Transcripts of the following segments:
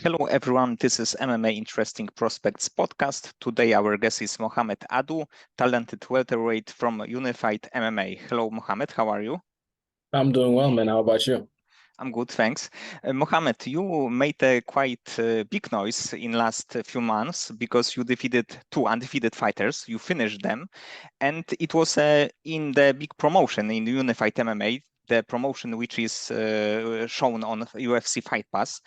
Hello everyone, this is MMA Interesting Prospects podcast. Today our guest is Mohamed Ado, talented welterweight from Unified MMA. Hello Mohamed, how are you? I'm doing well, man. How about you? I'm good, thanks. Mohamed, you made a quite big noise in last few months because you defeated two undefeated fighters. You finished them, and it was in the big promotion in Unified MMA, the promotion which is shown on UFC Fight Pass.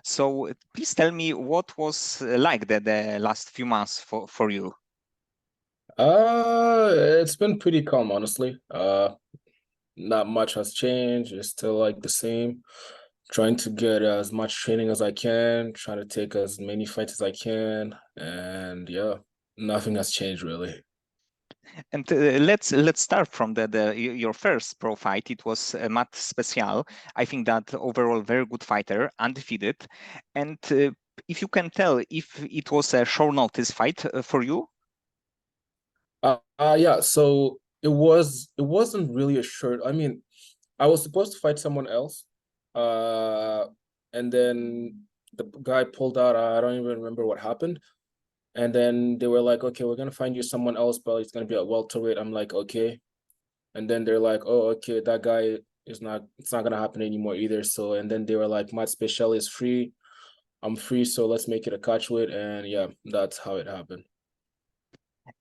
So please tell me what was like the last few months for you. It's been pretty calm, honestly. Not much has changed. It's still like the same. Trying to get as much training as I can, trying to take as many fights as I can, and yeah, nothing has changed really. And let's start from your first pro fight. It was Matt Speciale. I think that overall very good fighter, undefeated. And if you can tell if it was a short notice fight for you. Yeah. So it wasn't really a shirt. I mean, I was supposed to fight someone else, uh, and then the guy pulled out. I don't even remember what happened. And then they were like, okay, we're gonna find you someone else, but it's gonna be at welterweight. I'm like, okay. And then they're like, oh, okay, that guy it's not gonna happen anymore either. So and then they were like, Matt Speciale is free. I'm free, so let's make it a catchweight. And yeah, that's how it happened.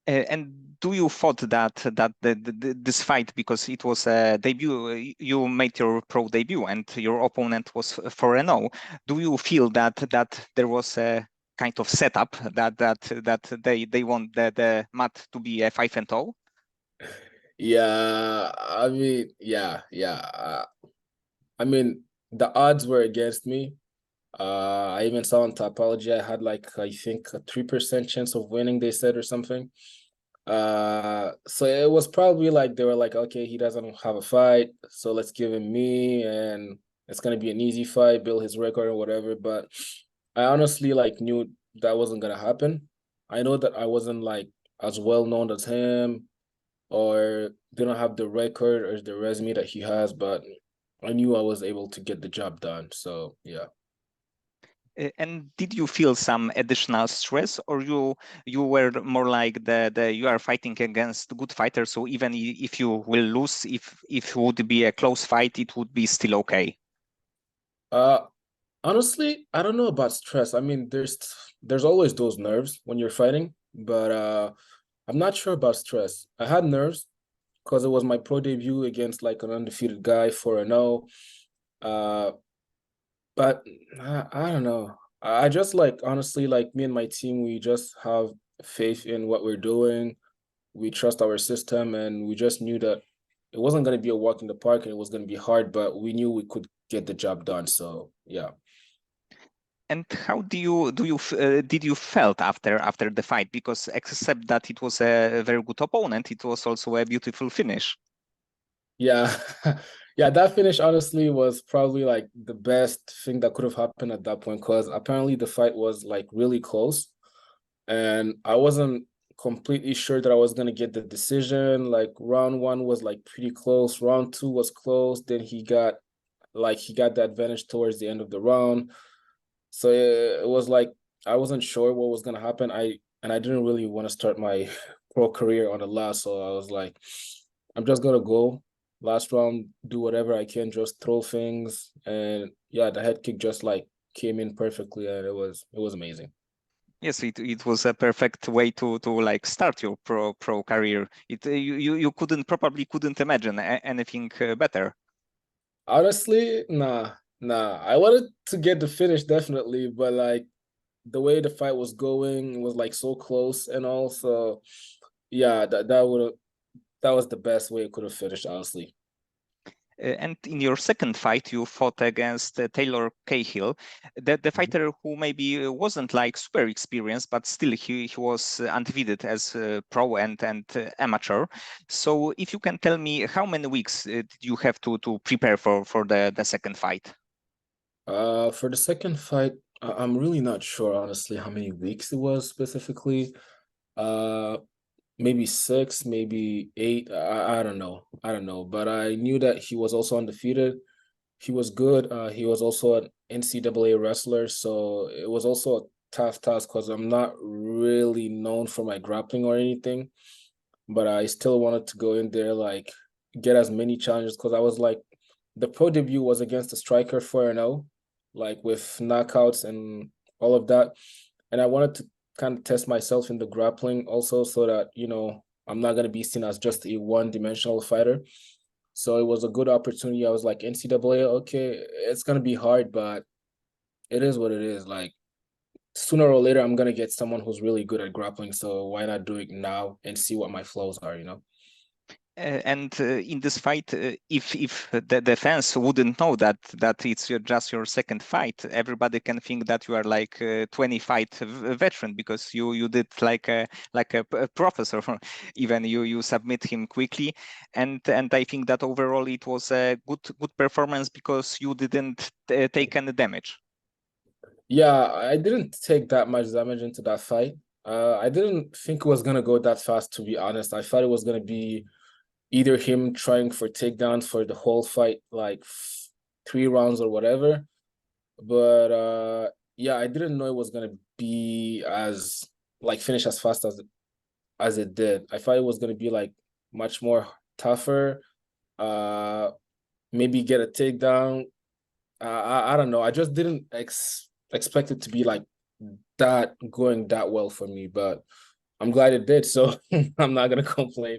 And do you thought that this fight, because it was a debut, you made your pro debut and your opponent was 4-0. Do you feel that there was a kind of setup that they want the Matt to be a 5-0? Yeah, I mean, yeah. I mean, the odds were against me. I even saw on Topology I had like I think a 3% chance of winning, they said or something. So it was probably like they were like, okay, he doesn't have a fight, so let's give him me, and it's gonna be an easy fight, build his record or whatever. But I honestly like knew that wasn't gonna happen. I know that I wasn't like as well known as him, or didn't have the record or the resume that he has, but I knew I was able to get the job done. So yeah. And did you feel some additional stress, or you were more like the you are fighting against good fighters, so even if you will lose, if it would be a close fight, it would be still okay? Uh Honestly, I don't know about stress. I mean, there's always those nerves when you're fighting, but I'm not sure about stress. I had nerves because it was my pro debut against like an undefeated guy for a no. Uh, but I don't know. I just like honestly like me and my team, we just have faith in what we're doing. We trust our system, and we just knew that it wasn't going to be a walk in the park and it was going to be hard, but we knew we could get the job done. So yeah. And how did you felt after the fight? Because except that it was a very good opponent, it was also a beautiful finish. Yeah. Yeah, that finish honestly was probably like the best thing that could have happened at that point because apparently the fight was like really close and I wasn't completely sure that I was gonna get the decision. Like round one was like pretty close, round two was close, then he got the advantage towards the end of the round. So it was like I wasn't sure what was gonna happen. I didn't really want to start my pro career on the last, so I was like, I'm just gonna go last round, do whatever I can, just throw things, and yeah, the head kick just like came in perfectly, and it was amazing. Yes, it was a perfect way to like start your pro career. You couldn't imagine anything better. Honestly, nah. I wanted to get the finish definitely, but like the way the fight was going was like so close and all. So yeah, that was the best way it could have finished, honestly. And in your second fight, you fought against Taylor Cahill, the fighter who maybe wasn't like super experienced, but still he was undefeated as pro and amateur. So if you can tell me how many weeks did you have to prepare for the second fight? For the second fight, I'm really not sure, honestly, how many weeks it was specifically. Uh, Maybe six, maybe eight. I don't know. I don't know. But I knew that he was also undefeated. he was good. He was also an NCAA wrestler, so it was also a tough task because I'm not really known for my grappling or anything, but I still wanted to go in there, like get as many challenges because I was like, the pro debut was against a striker 4-0, like with knockouts and all of that. And I wanted to kind of test myself in the grappling also so that, I'm not going to be seen as just a one-dimensional fighter. So it was a good opportunity. I was like, NCAA, okay, it's going to be hard, but it is what it is. Like, sooner or later, I'm going to get someone who's really good at grappling. So why not do it now and see what my flows are? And in this fight, if the fans wouldn't know that it's just your second fight, everybody can think that you are like a 20-fight veteran because you did like a professor. Even you submit him quickly, and I think that overall it was a good performance because you didn't take any damage. Yeah, I didn't take that much damage into that fight. I didn't think it was gonna go that fast, to be honest. I thought it was gonna be either him trying for takedowns for the whole fight, like 3 rounds or whatever. But yeah, I didn't know it was gonna be as like finish as fast as it did. I thought it was gonna be like much more tougher. Uh, maybe get a takedown. I don't know. I just didn't expect it to be like that going that well for me, but I'm glad it did. So I'm not gonna complain.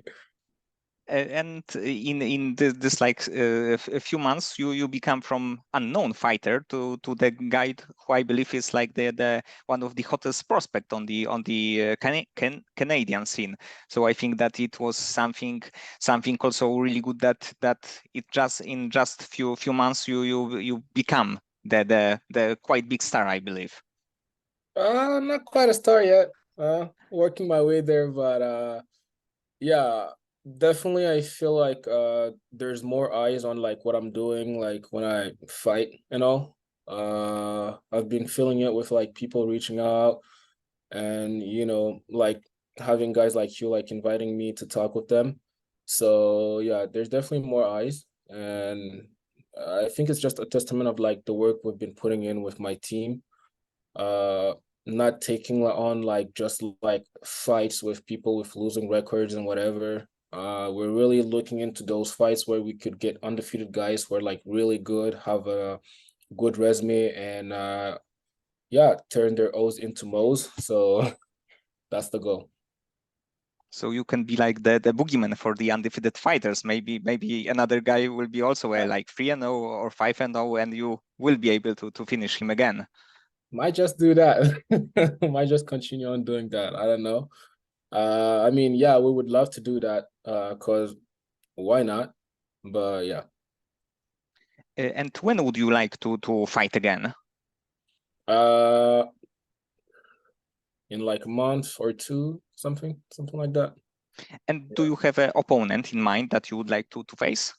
And in this like a few months, you become from unknown fighter to the guy who I believe is like the one of the hottest prospect on the Canadian scene. So I think that it was something also really good that it just in just few months you become the quite big star, I believe. Not quite a star yet. Working my way there, but yeah, definitely I feel like there's more eyes on like what I'm doing, like when I fight and all. I've been feeling it with like people reaching out and like having guys like you like inviting me to talk with them. So yeah, there's definitely more eyes, and I think it's just a testament of like the work we've been putting in with my team. uh Not taking on like just like fights with people with losing records and whatever. We're really looking into those fights where we could get undefeated guys who are like really good, have a good resume, and yeah, turn their O's into Mo's. So that's the goal. So you can be like the boogeyman for the undefeated fighters. Maybe another guy will be also a like 3-0 or 5-0, and you will be able to finish him again. Might just do that. Might just continue on doing that. I don't know. I mean, yeah, we would love to do that. Cause why not? But yeah. And when would you like to fight again? Uh, in like a month or two, something like that. And do Yeah. you have an opponent in mind that you would like to face?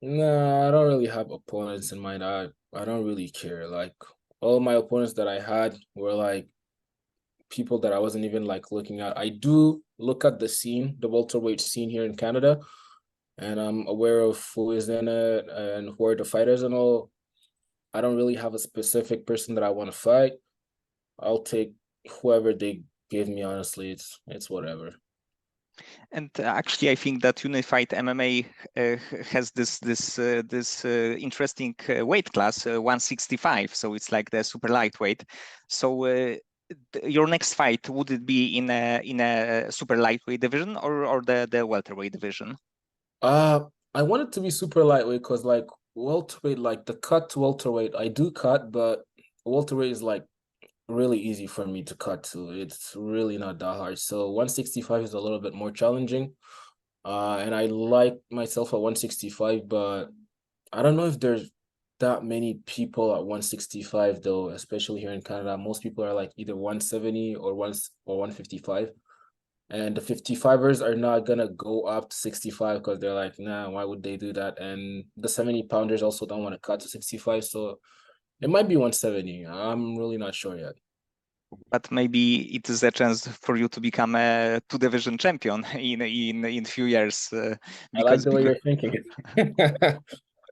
No, I don't really have opponents in mind. I don't really care. Like all my opponents that I had were like people that I wasn't even like looking at. I do look at the scene, the welterweight scene here in Canada, and I'm aware of who is in it and who are the fighters and all. I don't really have a specific person that I want to fight. I'll take whoever they give me, honestly. It's whatever. And actually, I think that Unified MMA has this interesting weight class, 165. So it's like the super lightweight. So your next fight, would it be in a super lightweight division or the welterweight division? I want it to be super lightweight because like welterweight, like the cut to welterweight, I do cut, but welterweight is like really easy for me to cut to. It's really not that hard. So 165 is a little bit more challenging. And I like myself at 165, but I don't know if there's that many people at 165 though, especially here in Canada. Most people are like either 170 or 155. And the 55ers are not gonna go up to 65 because they're like, nah, why would they do that? And the 70 pounders also don't want to cut to 65. So it might be 170. I'm really not sure yet. But maybe it is a chance for you to become a two division champion in few years I like because the way you're thinking.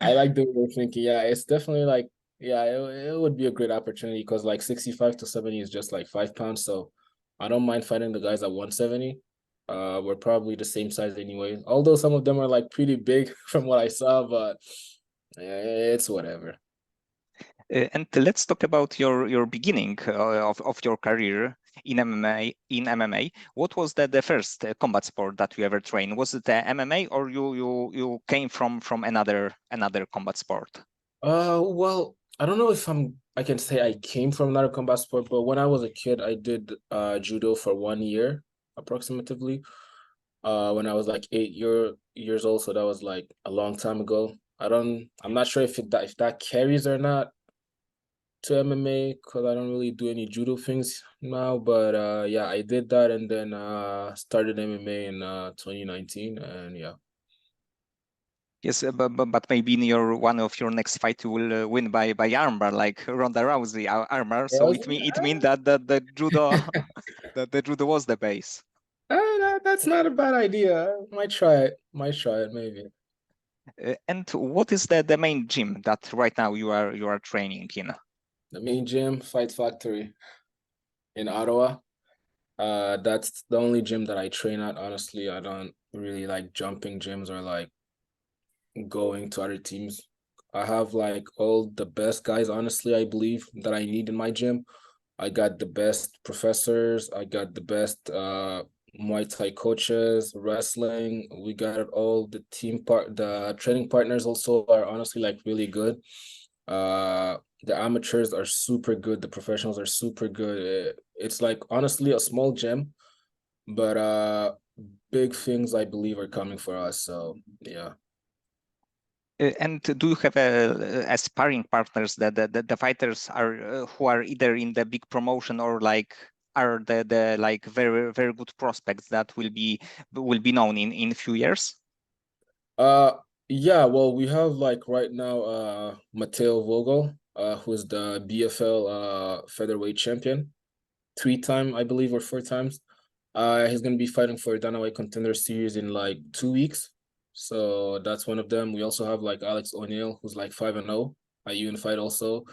I like the way you're thinking. Yeah, it's definitely like, yeah, it would be a great opportunity because like 65 to 70 is just like 5 pounds. So I don't mind fighting the guys at 170. We're probably the same size anyway. Although some of them are like pretty big from what I saw, but it's whatever. And let's talk about your beginning of your career in MMA. In MMA, what was the first combat sport that you ever trained? Was it MMA, or you came from another combat sport? Well, I don't know if I can say I came from another combat sport, but when I was a kid, I did judo for 1 year approximately. When I was like years old, so that was like a long time ago. I'm not sure if that carries or not to MMA because I don't really do any judo things now. But yeah, I did that and then started MMA in 2019, and yeah. Yes, but maybe in your one of your next fight you will win by armbar, like Ronda Rousey armbar. So Yes. it mean that the judo that the judo was the base. That's not a bad idea. Might try it. Might try it, maybe. And what is the main gym that right now you are training in? The main gym, Fight Factory in Ottawa. That's the only gym that I train at. Honestly, I don't really like jumping gyms or like going to other teams. I have like all the best guys, honestly, I believe that I need in my gym. I got the best professors, I got the best Muay Thai coaches, wrestling. We got it all. The training partners also are honestly like really good. The amateurs are super good, the professionals are super good. It's like honestly a small gym, but big things I believe are coming for us. So yeah. And do you have a sparring partners that the fighters are who are either in the big promotion or like are the like very good prospects that will be known in few years? Uh yeah, well we have like right now Mateo Vogel, who's the BFL featherweight champion, 3 time, I believe, or 4 times. He's gonna be fighting for Dana White Contender Series in like 2 weeks. So that's one of them. We also have like Alex O'Neill, who's like 5-0 at Unified also.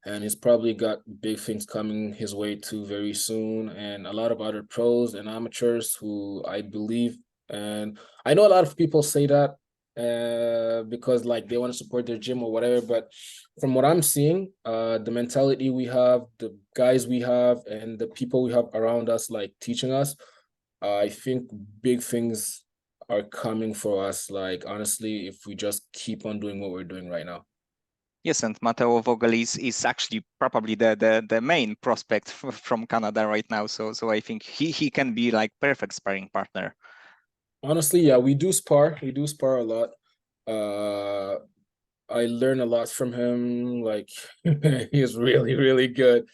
And he's probably got big things coming his way too very soon. And a lot of other pros and amateurs who I believe, and I know a lot of people say that because like they want to support their gym or whatever. But from what I'm seeing, the mentality we have, the guys we have, and the people we have around us, like teaching us, I think big things are coming for us. Like honestly, if we just keep on doing what we're doing right now. Yes, and Mateo Vogel is actually probably the main prospect from Canada right now. So I think he can be like perfect sparring partner. Honestly, yeah, we do spar. We do spar a lot. Uh, I learn a lot from him. Like he is really, really good.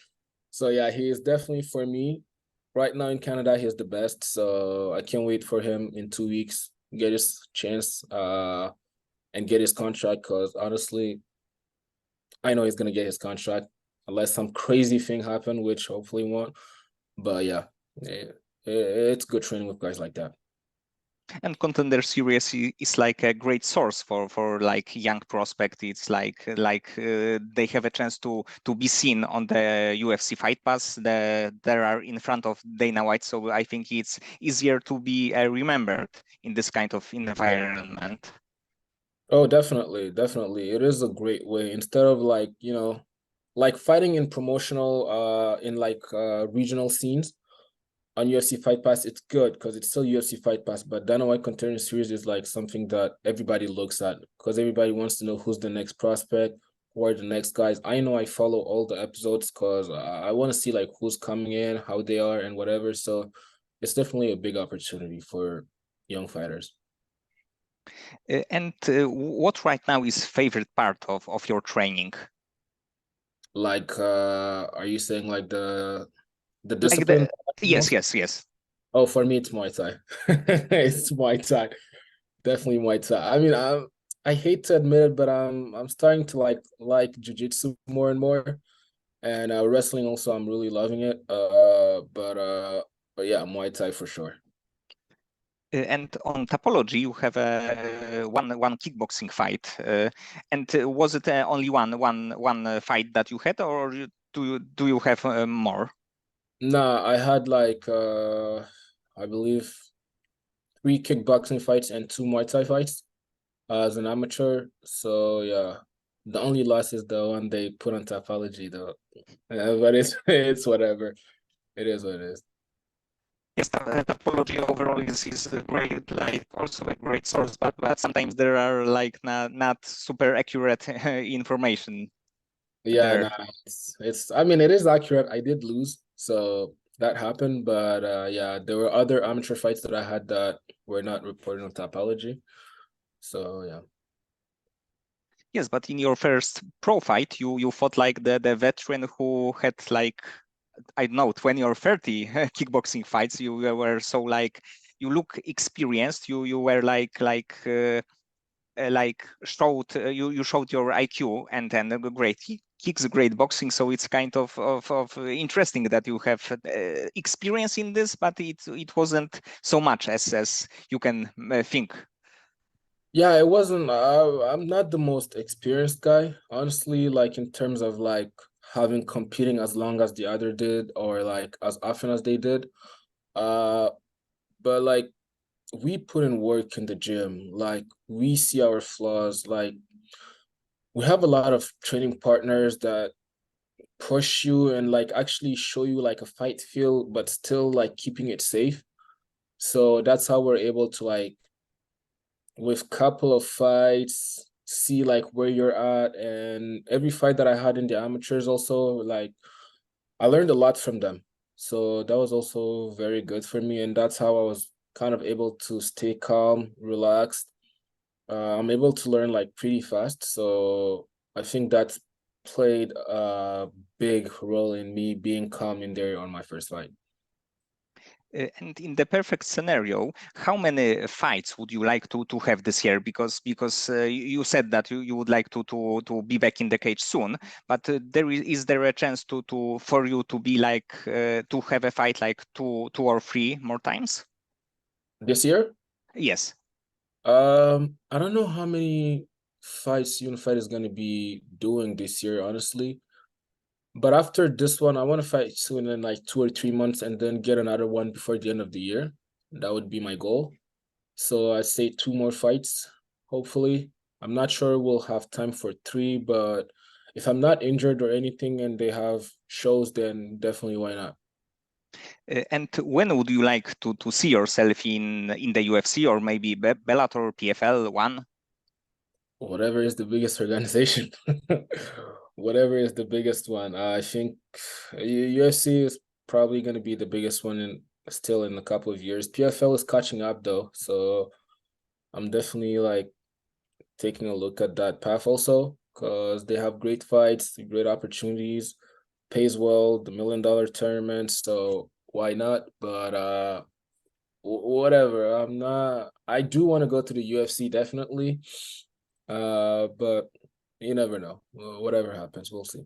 So yeah, he is definitely for me. Right now in Canada, he's the best. So I can't wait for him in 2 weeks, get his chance, and get his contract. Cause honestly, I know he's gonna get his contract unless some crazy thing happen, which hopefully won't. But yeah, it's good training with guys like that. And Contender Series is like a great source for like young prospect. It's like they have a chance to be seen on the UFC Fight Pass. They are in front of Dana White, so I think it's easier to be remembered in this kind of environment. Oh, definitely, definitely. It is a great way. Instead of like, like fighting in promotional in like regional scenes on UFC Fight Pass, it's good because it's still UFC Fight Pass, but Dana White Contender Series is like something that everybody looks at because everybody wants to know who's the next prospect, who are the next guys. I know I follow all the episodes because I want to see like who's coming in, how they are, and whatever. So it's definitely a big opportunity for young fighters. And what right now is favorite part of your training? Like, are you saying like the Like discipline the that I like the yes, most? yes, yes. Oh, for me, it's Muay Thai. It's Muay Thai. Definitely Muay Thai. I mean, I hate to admit it, but I'm starting to like jujitsu more and more, and wrestling also. I'm really loving it. But yeah, Muay Thai for sure. And on Topology, you have a one kickboxing fight. And was it only one fight that you had, or do you have more? Nah, I had like I believe 3 kickboxing fights and 2 Muay Thai fights as an amateur. So yeah, the only loss is the one they put on Topology though. But it's it's whatever. It is what it is. Yes, Topology overall is a great, like also a great source, but sometimes there are like not super accurate information Yeah, there. nah, it's I mean it is accurate. I did lose, so that happened, but yeah, there were other amateur fights that I had that were not reported on Topology. So yeah. Yes, but in your first pro fight, you fought like the veteran who had like I don't know 20 or 30 kickboxing fights. You were so like you look experienced. You were like showed you showed your IQ and great kicks, great boxing. So it's kind of interesting that you have experience in this, but it wasn't so much as you can think. Yeah, it wasn't I'm not the most experienced guy, honestly, like in terms of like having competing as long as the other did or like as often as they did. Uh but like we put in work in the gym. Like we see our flaws. Like we have a lot of training partners that push you and like actually show you like a fight feel, but still like keeping it safe. So that's how we're able to like with couple of fights see like where you're at. And every fight that I had in the amateurs also like I learned a lot from them. So that was also very good for me. And that's how I was kind of able to stay calm, relaxed. I'm able to learn like pretty fast. So I think that's played a big role in me being calm in there on my first fight. And in the perfect scenario, how many fights would you like to have this year? Because you said that you would like to be back in the cage soon, but is there a chance to for you to be like to have a fight like two or three more times? This year, Yes. I don't know how many fights Unified is gonna be doing this year, honestly. But after this one, I want to fight soon in like 2 or 3 months and then get another one before the end of the year. That would be my goal. So I say 2 more fights, hopefully. I'm not sure we'll have time for three, but if I'm not injured or anything and they have shows, then definitely why not? And when would you like to see yourself in the UFC or maybe Bellator, PFL one? Whatever is the biggest organization, whatever is the biggest one. I think UFC is probably going to be the biggest one in still in a couple of years. PFL is catching up though, so I'm definitely like taking a look at that path also because they have great fights, great opportunities, pays well, the $1 million tournaments. So why not? But whatever. I'm not. I do want to go to the UFC definitely. But you never know. Whatever happens, we'll see.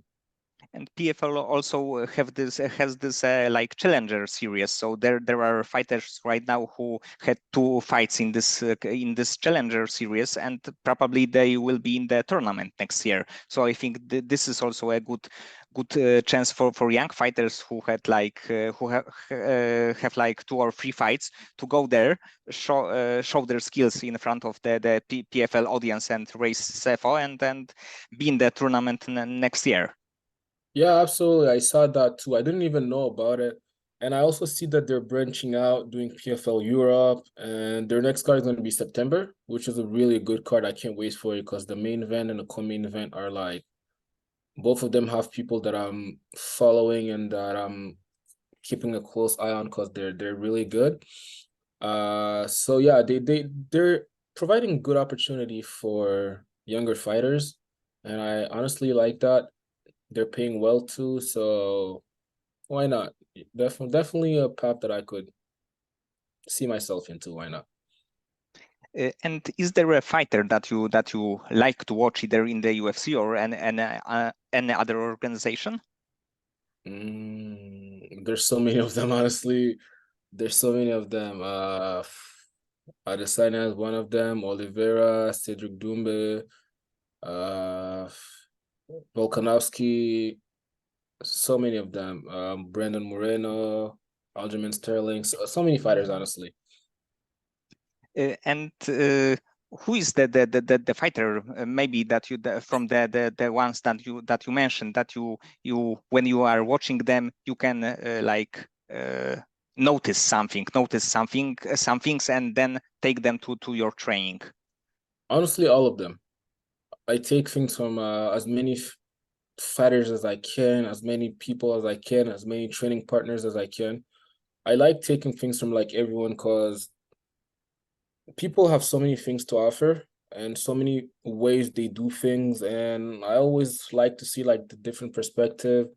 And PFL also have this has this like challenger series. So there are fighters right now who had two fights in this challenger series, and probably they will be in the tournament next year. So I think this is also a good chance for young fighters who had like who have like two or three fights to go there, show their skills in front of the PFL audience and raise CFO and be in the tournament next year. Yeah, absolutely. I saw that too. I didn't even know about it. And I also see that they're branching out, doing PFL Europe, and their next card is going to be September, which is a really good card. I can't wait for it because the main event and the co-main event are like both of them have people that I'm following and that I'm keeping a close eye on because they're really good. So yeah, they're providing good opportunity for younger fighters, and I honestly like that. They're paying well too, so why not? Definitely a path that I could see myself into. Why not? And is there a fighter that you like to watch either in the UFC or any other organization? There's so many of them, honestly. There's so many of them. Adesanya is one of them. Oliveira, Cedric Doumbé, uh, Volkanovski, so many of them. Brandon Moreno, Aljamain Sterling, so many fighters, honestly. And who is the fighter maybe that you from the ones that you mentioned that you when you are watching them you can notice some things and then take them to your training? Honestly, all of them. I take things from as many fighters as I can, as many people as I can, as many training partners as I can. I like taking things from like everyone because people have so many things to offer and so many ways they do things. And I always like to see like the different perspective,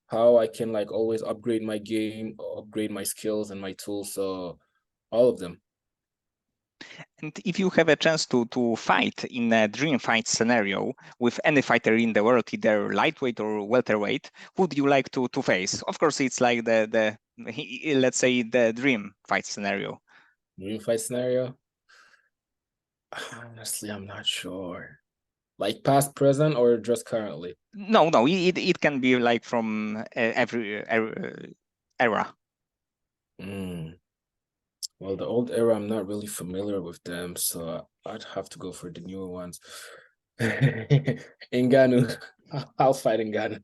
how I can like always upgrade my game, upgrade my skills and my tools. So all of them. And if you have a chance to fight in a dream fight scenario with any fighter in the world, either lightweight or welterweight, who would you like to face? Of course, it's like the let's say the dream fight scenario. Dream fight scenario. Honestly, I'm not sure. Like past, present, or just currently? No, it can be like from every era. Mm. Well, the old era, I'm not really familiar with them, so I'd have to go for the newer ones. Ngannou. I'll fight Ngannou.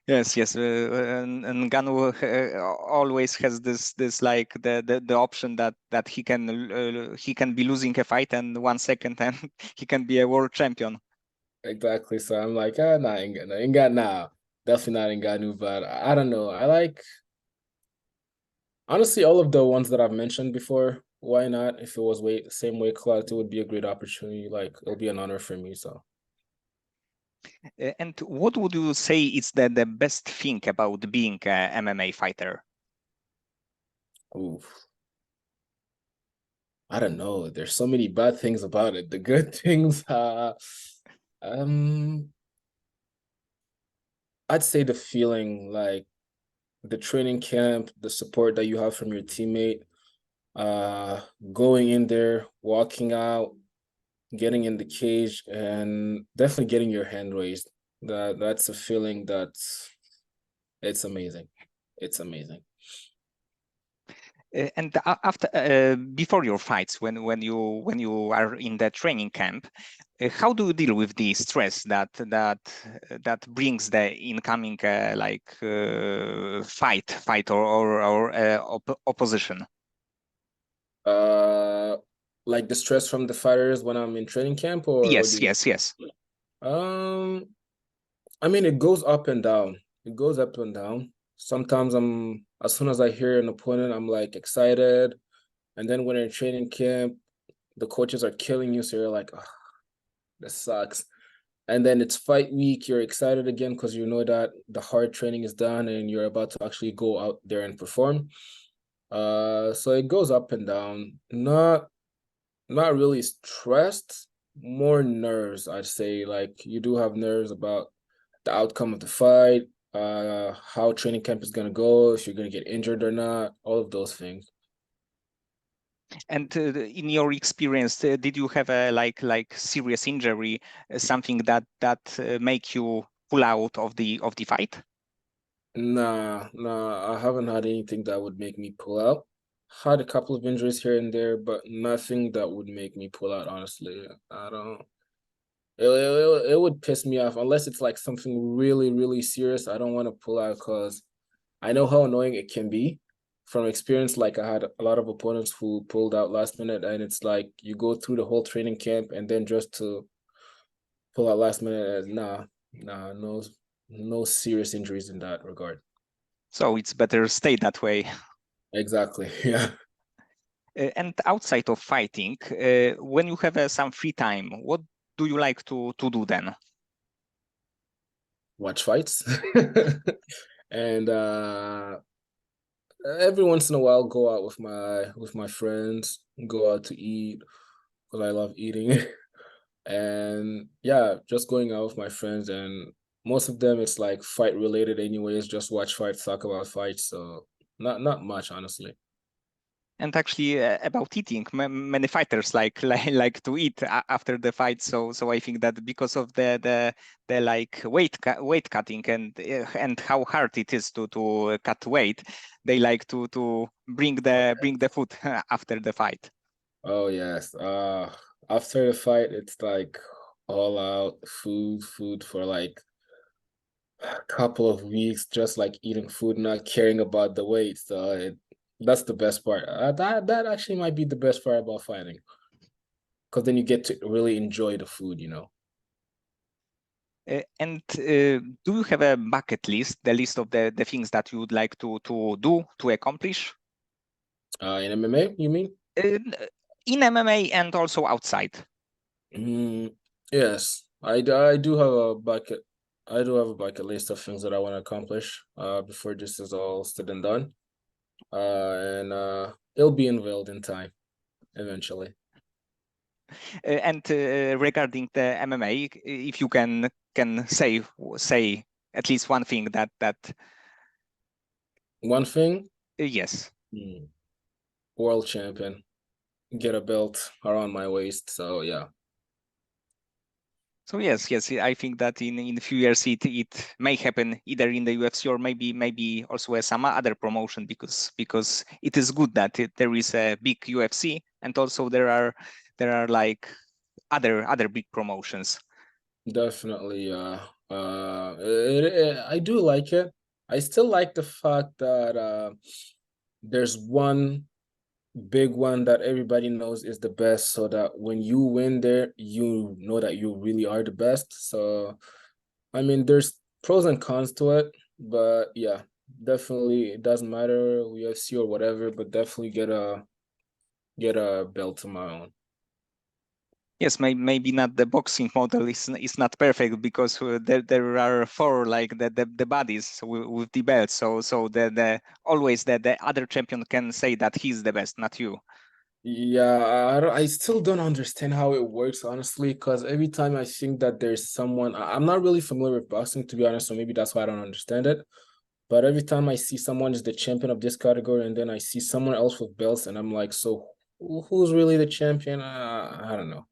Yes, and Ganu always has this like the option that he can be losing a fight and 1 second and he can be a world champion. Exactly. So I'm like, nah, Ngannou. Ngannou, nah, definitely not Ngannou, but I don't know. I like, honestly, all of the ones that I've mentioned before. Why not? If it was weight, same weight class, it would be a great opportunity. Like, it'll be an honor for me. So, And what would you say is the best thing about being a MMA fighter? oof. I don't know. There's so many bad things about it. The good things, um, I'd say the feeling, like the training camp, the support that you have from your teammate, uh, going in there, walking out, getting in the cage, and definitely getting your hand raised. That's a feeling that's it's amazing. It's amazing. And after before your fights, when you are in the training camp, how do you deal with the stress that brings the incoming fight or opposition? Uh, like the stress from the fighters when I'm in training camp, or Yes, the yes, yes. um, I mean it goes up and down. It goes up and down. Sometimes I'm as soon as I hear an opponent, I'm like excited, and then when in training camp, the coaches are killing you, so you're like, oh, this sucks. And then it's fight week, you're excited again because you know that the hard training is done and you're about to actually go out there and perform. So it goes up and down. Not really stressed, more nerves, I'd say. Like you do have nerves about the outcome of the fight, how training camp is gonna go, if you're gonna get injured or not, all of those things. And in your experience, did you have a serious injury, something that make you pull out of the fight? Nah, I haven't had anything that would make me pull out. Had a couple of injuries here and there, but nothing that would make me pull out, honestly. I don't. It would piss me off unless it's like something really, really serious. I don't want to pull out because I know how annoying it can be. From experience, like I had a lot of opponents who pulled out last minute, and it's like you go through the whole training camp and then just to pull out last minute. No, no serious injuries in that regard. So it's better stay that way. Exactly. Yeah. And outside of fighting, when you have some free time, what do you like to do then? Watch fights. And every once in a while go out with my friends, go out to eat because I love eating. And yeah, just going out with my friends, and most of them it's like fight related anyways, just watch fights, talk about fights. So not much, honestly. And actually, about eating, many fighters like to eat after the fight. So I think that because of the like weight cutting and how hard it is to cut weight, they like to bring the food after the fight. Oh yes. After the fight, it's like all out food for like a couple of weeks, just like eating food, not caring about the weight. So that's the best part. That actually might be the best part about fighting, because then you get to really enjoy the food, you know. And do you have a bucket list, the list of the things that you would like to do to accomplish In MMA, you mean? uh, in MMA and also outside? Yes, I do have a bucket. I do have a bucket list of things that I want to accomplish before this is all said and done. And it'll be unveiled in time eventually. And regarding the MMA, if you can say at least one thing that One thing, yes. world champion, get a belt around my waist. So yeah, So yes, I think that in a few years it may happen either in the UFC or maybe also some other promotion because it is good that there is a big UFC and also there are like other big promotions. definitely. I do like it. I still like the fact that there's one big one that everybody knows is the best, so that when you win there, you know that you really are the best. So I mean, there's pros and cons to it, but yeah, definitely it doesn't matter UFC or whatever, but definitely get a belt of my own. Yes, maybe not the boxing model is not perfect because there are four like the bodies with the belts. So the always the other champion can say that he's the best, not you. Yeah, I still don't understand how it works, honestly, because every time I think that there's someone, I'm not really familiar with boxing, to be honest, so maybe that's why I don't understand it. But every time I see someone is the champion of this category, and then I see someone else with belts, and I'm like, so who's really the champion? I don't know.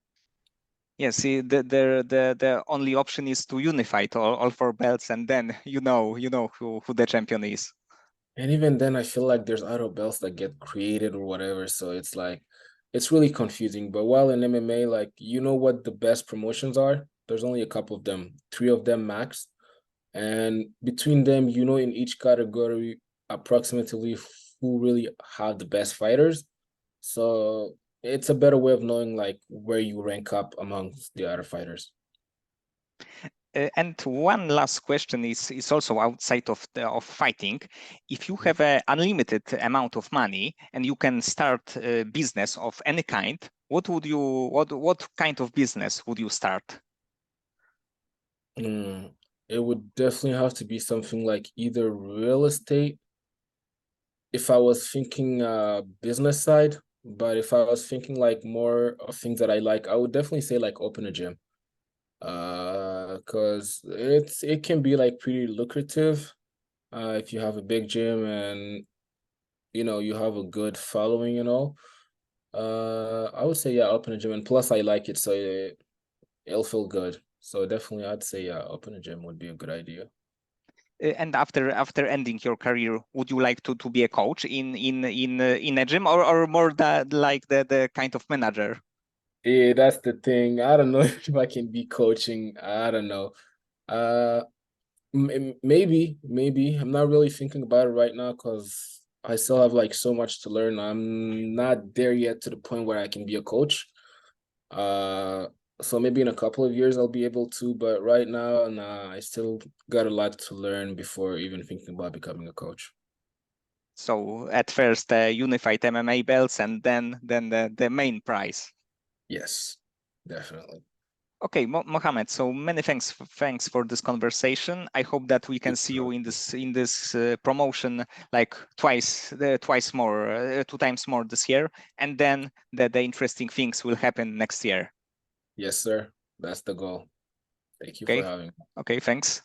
Yes, see, the only option is to unify it all four belts, and then you know who the champion is. And even then, I feel like there's other belts that get created or whatever. So it's like, it's really confusing. But while in MMA, like, you know what the best promotions are? There's only a couple of them, three of them max. And between them, you know, in each category, approximately who really have the best fighters. So it's a better way of knowing like where you rank up amongst the other fighters. And one last question is also outside of fighting. If you have an unlimited amount of money and you can start a business of any kind, what kind of business would you start? It would definitely have to be something like either real estate if I was thinking business side, but if I was thinking like more of things that I like, I would definitely say like open a gym. Because it can be like pretty lucrative if you have a big gym and you know you have a good following and all. I would say yeah, open a gym, and plus I like it, so it'll feel good. So definitely, I'd say yeah, open a gym would be a good idea. And after ending your career, would you like to be a coach in a gym or more like the kind of manager? Yeah, that's the thing. I don't know if I can be coaching. I don't know. Uh, maybe. I'm not really thinking about it right now because I still have like so much to learn. I'm not there yet to the point where I can be a coach. Uh, so maybe in a couple of years I'll be able to, but right now, nah, I still got a lot to learn before even thinking about becoming a coach. So at first, unified MMA belts, and then the main prize. Yes, definitely. Okay, Mohammed. So many thanks for this conversation. I hope that we can see you in this promotion like twice more, 2 times more this year, and then the interesting things will happen next year. Yes, sir. That's the goal. Thank you for Okay, having me. okay, thanks.